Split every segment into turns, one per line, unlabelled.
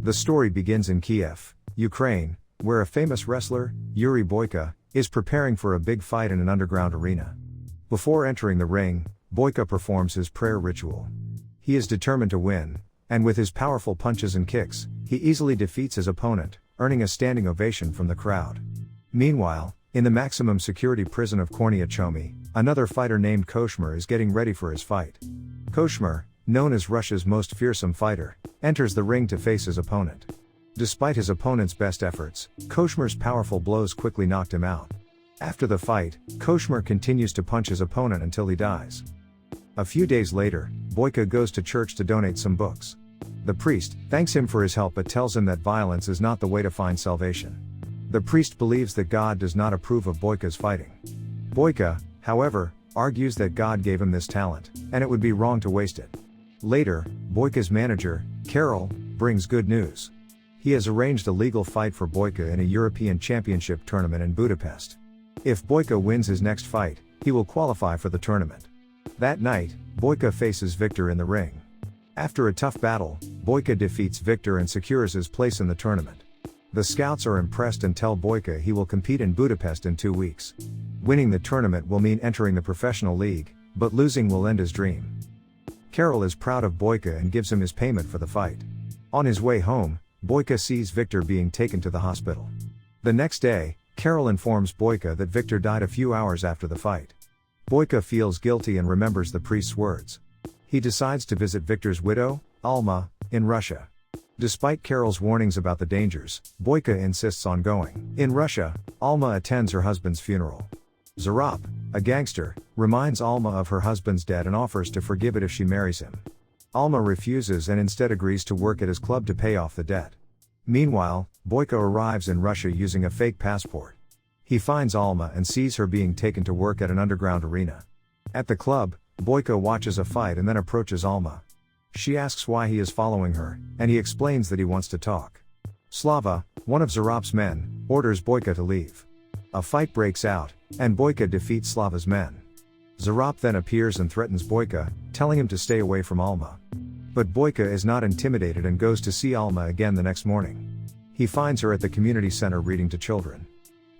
The story begins in Kiev, Ukraine, where a famous wrestler, Yuri Boyka, is preparing for a big fight in an underground arena. Before entering the ring, Boyka performs his prayer ritual. He is determined to win, and with his powerful punches and kicks, he easily defeats his opponent, earning a standing ovation from the crowd. Meanwhile, in the maximum security prison of Kornia Chomi, another fighter named Koshmar is getting ready for his fight. Koshmar, known as Russia's most fearsome fighter, enters the ring to face his opponent. Despite his opponent's best efforts, Koshmar's powerful blows quickly knocked him out. After the fight, Koshmar continues to punch his opponent until he dies. A few days later, Boyka goes to church to donate some books. The priest thanks him for his help but tells him that violence is not the way to find salvation. The priest believes that God does not approve of Boyka's fighting. Boyka, however, argues that God gave him this talent, and it would be wrong to waste it. Later, Boyka's manager, Karol, brings good news. He has arranged a legal fight for Boyka in a European Championship tournament in Budapest. If Boyka wins his next fight, he will qualify for the tournament. That night, Boyka faces Viktor in the ring. After a tough battle, Boyka defeats Viktor and secures his place in the tournament. The scouts are impressed and tell Boyka he will compete in Budapest in 2 weeks. Winning the tournament will mean entering the professional league, but losing will end his dream. Karol is proud of Boyka and gives him his payment for the fight. On his way home, Boyka sees Viktor being taken to the hospital. The next day, Karol informs Boyka that Viktor died a few hours after the fight. Boyka feels guilty and remembers the priest's words. He decides to visit Viktor's widow, Alma, in Russia. Despite Karol's warnings about the dangers, Boyka insists on going. In Russia, Alma attends her husband's funeral. Zarop, a gangster, reminds Alma of her husband's debt and offers to forgive it if she marries him. Alma refuses and instead agrees to work at his club to pay off the debt. Meanwhile, Boyka arrives in Russia using a fake passport. He finds Alma and sees her being taken to work at an underground arena. At the club, Boyka watches a fight and then approaches Alma. She asks why he is following her, and he explains that he wants to talk. Slava, one of Zarop's men, orders Boyka to leave. A fight breaks out, and Boyka defeats Slava's men. Zarop then appears and threatens Boyka, telling him to stay away from Alma. But Boyka is not intimidated and goes to see Alma again the next morning. He finds her at the community center reading to children.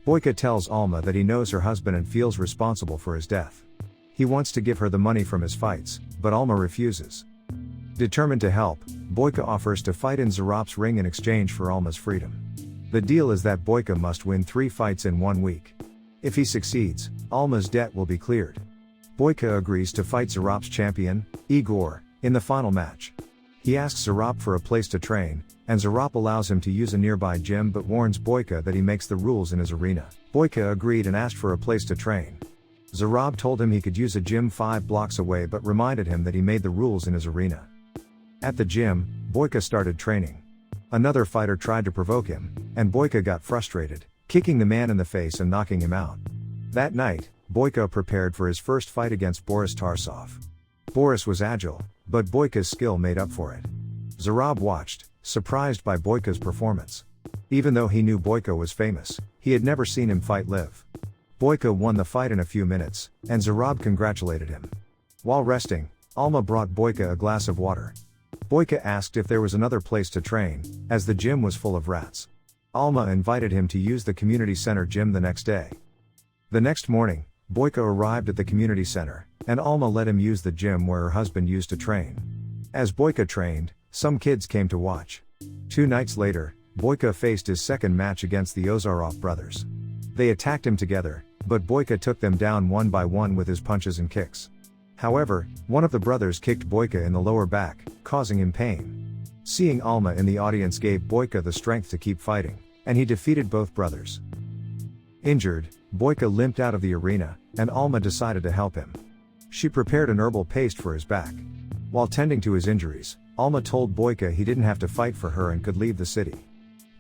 Boyka tells Alma that he knows her husband and feels responsible for his death. He wants to give her the money from his fights, but Alma refuses. Determined to help, Boyka offers to fight in Zarop's ring in exchange for Alma's freedom. The deal is that Boyka must win 3 fights in 1 week. If he succeeds, Alma's debt will be cleared. Boyka agrees to fight Zarop's champion, Igor, in the final match. He asks Zarop for a place to train, and Zarop allows him to use a nearby gym but warns Boyka that he makes the rules in his arena. Boyka agreed and asked for a place to train. Zarop told him he could use a gym 5 blocks away but reminded him that he made the rules in his arena. At the gym, Boyka started training. Another fighter tried to provoke him, and Boyka got frustrated, kicking the man in the face and knocking him out. That night, Boyka prepared for his first fight against Boris Tarsov. Boris was agile, but Boyka's skill made up for it. Zarab watched, surprised by Boyka's performance. Even though he knew Boyka was famous, he had never seen him fight live. Boyka won the fight in a few minutes, and Zarab congratulated him. While resting, Alma brought Boyka a glass of water. Boyka asked if there was another place to train, as the gym was full of rats. Alma invited him to use the community center gym the next day. The next morning, Boyka arrived at the community center, and Alma let him use the gym where her husband used to train. As Boyka trained, some kids came to watch. 2 nights later, Boyka faced his second match against the Ozarov brothers. They attacked him together, but Boyka took them down one by one with his punches and kicks. However, one of the brothers kicked Boyka in the lower back, causing him pain. Seeing Alma in the audience gave Boyka the strength to keep fighting, and he defeated both brothers. Injured, Boyka limped out of the arena, and Alma decided to help him. She prepared an herbal paste for his back. While tending to his injuries, Alma told Boyka he didn't have to fight for her and could leave the city.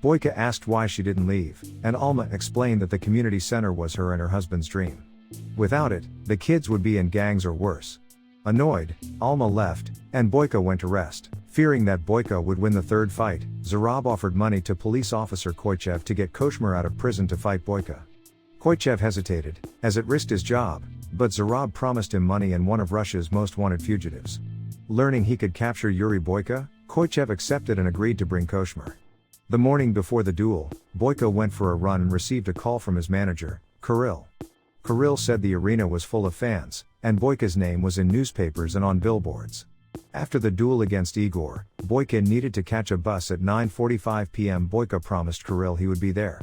Boyka asked why she didn't leave, and Alma explained that the community center was her and her husband's dream. Without it, the kids would be in gangs or worse. Annoyed, Alma left, and Boyka went to rest. Fearing that Boyka would win the third fight, Zarab offered money to police officer Koichev to get Koshmar out of prison to fight Boyka. Koichev hesitated, as it risked his job, but Zarab promised him money and one of Russia's most wanted fugitives. Learning he could capture Yuri Boyka, Koichev accepted and agreed to bring Koshmer. The morning before the duel, Boyka went for a run and received a call from his manager, Kirill. Kirill said the arena was full of fans, and Boyka's name was in newspapers and on billboards. After the duel against Igor, Boyka needed to catch a bus at 9:45 p.m. Boyka promised Kirill he would be there.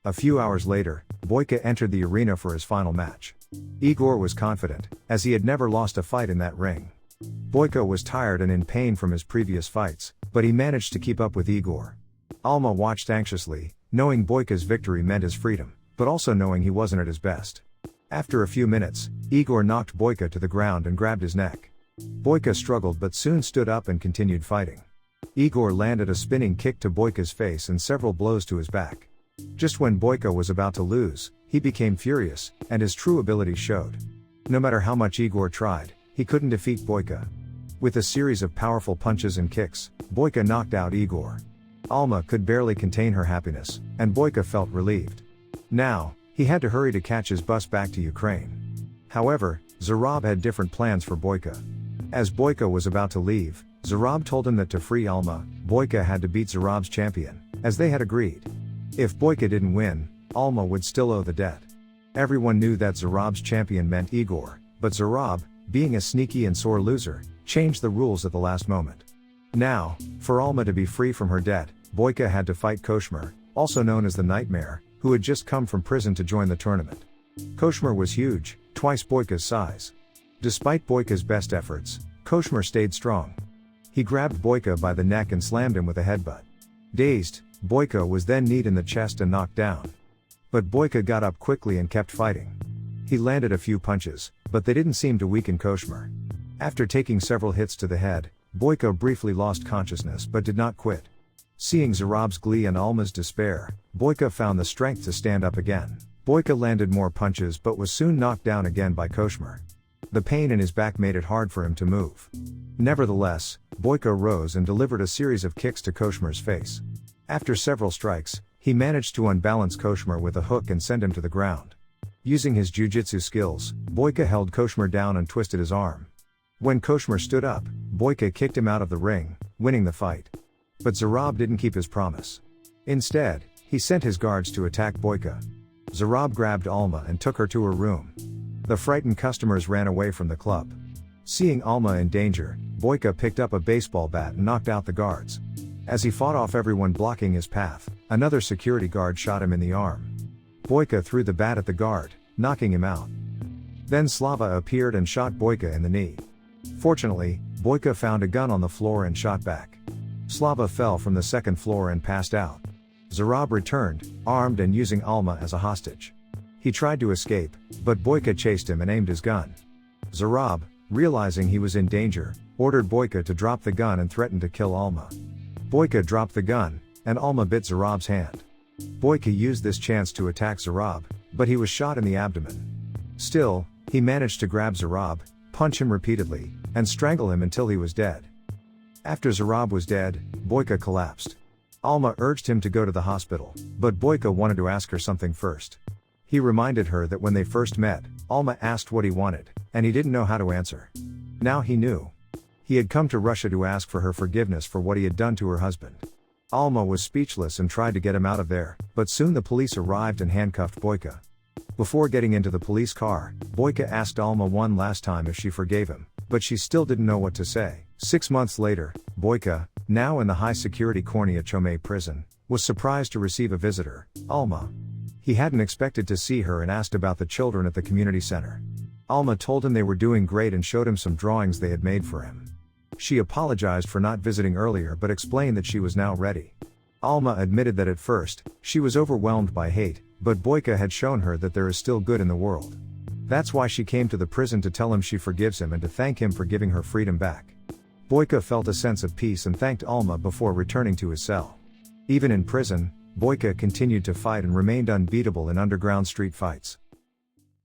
A few hours later, Boyka entered the arena for his final match. Igor was confident, as he had never lost a fight in that ring. Boyka was tired and in pain from his previous fights, but he managed to keep up with Igor. Alma watched anxiously, knowing Boyka's victory meant his freedom, but also knowing he wasn't at his best. After a few minutes, Igor knocked Boyka to the ground and grabbed his neck. Boyka struggled but soon stood up and continued fighting. Igor landed a spinning kick to Boyka's face and several blows to his back. Just when Boyka was about to lose, he became furious, and his true abilities showed. No matter how much Igor tried, he couldn't defeat Boyka. With a series of powerful punches and kicks, Boyka knocked out Igor. Alma could barely contain her happiness, and Boyka felt relieved. Now, he had to hurry to catch his bus back to Ukraine. However, Zarab had different plans for Boyka. As Boyka was about to leave, Zarab told him that to free Alma, Boyka had to beat Zarab's champion, as they had agreed. If Boyka didn't win, Alma would still owe the debt. Everyone knew that Zarab's champion meant Igor, but Zarab, being a sneaky and sore loser, changed the rules at the last moment. Now, for Alma to be free from her debt, Boyka had to fight Koshmer, also known as the Nightmare, who had just come from prison to join the tournament. Koshmer was huge, twice Boyka's size. Despite Boyka's best efforts, Koshmer stayed strong. He grabbed Boyka by the neck and slammed him with a headbutt. Dazed, Boyka was then kneed in the chest and knocked down. But Boyka got up quickly and kept fighting. He landed a few punches, but they didn't seem to weaken Koshmer. After taking several hits to the head, Boyka briefly lost consciousness but did not quit. Seeing Zarab's glee and Alma's despair, Boyka found the strength to stand up again. Boyka landed more punches but was soon knocked down again by Koshmer. The pain in his back made it hard for him to move. Nevertheless, Boyka rose and delivered a series of kicks to Koshmer's face. After several strikes, he managed to unbalance Koshmer with a hook and send him to the ground. Using his jiu-jitsu skills, Boyka held Koshmer down and twisted his arm. When Koshmer stood up, Boyka kicked him out of the ring, winning the fight. But Zarab didn't keep his promise. Instead, he sent his guards to attack Boyka. Zarab grabbed Alma and took her to her room. The frightened customers ran away from the club. Seeing Alma in danger, Boyka picked up a baseball bat and knocked out the guards. As he fought off everyone blocking his path, another security guard shot him in the arm. Boyka threw the bat at the guard, knocking him out. Then Slava appeared and shot Boyka in the knee. Fortunately, Boyka found a gun on the floor and shot back. Slava fell from the second floor and passed out. Zarab returned, armed and using Alma as a hostage. He tried to escape, but Boyka chased him and aimed his gun. Zarab, realizing he was in danger, ordered Boyka to drop the gun and threatened to kill Alma. Boyka dropped the gun, and Alma bit Zarab's hand. Boyka used this chance to attack Zarab, but he was shot in the abdomen. Still, he managed to grab Zarab, punch him repeatedly, and strangle him until he was dead. After Zarab was dead, Boyka collapsed. Alma urged him to go to the hospital, but Boyka wanted to ask her something first. He reminded her that when they first met, Alma asked what he wanted, and he didn't know how to answer. Now he knew. He had come to Russia to ask for her forgiveness for what he had done to her husband. Alma was speechless and tried to get him out of there, but soon the police arrived and handcuffed Boyka. Before getting into the police car, Boyka asked Alma one last time if she forgave him, but she still didn't know what to say. 6 months later, Boyka, now in the high-security Kornia Chome prison, was surprised to receive a visitor, Alma. He hadn't expected to see her and asked about the children at the community center. Alma told him they were doing great and showed him some drawings they had made for him. She apologized for not visiting earlier but explained that she was now ready. Alma admitted that at first, she was overwhelmed by hate, but Boyka had shown her that there is still good in the world. That's why she came to the prison to tell him she forgives him and to thank him for giving her freedom back. Boyka felt a sense of peace and thanked Alma before returning to his cell. Even in prison, Boyka continued to fight and remained unbeatable in underground street fights.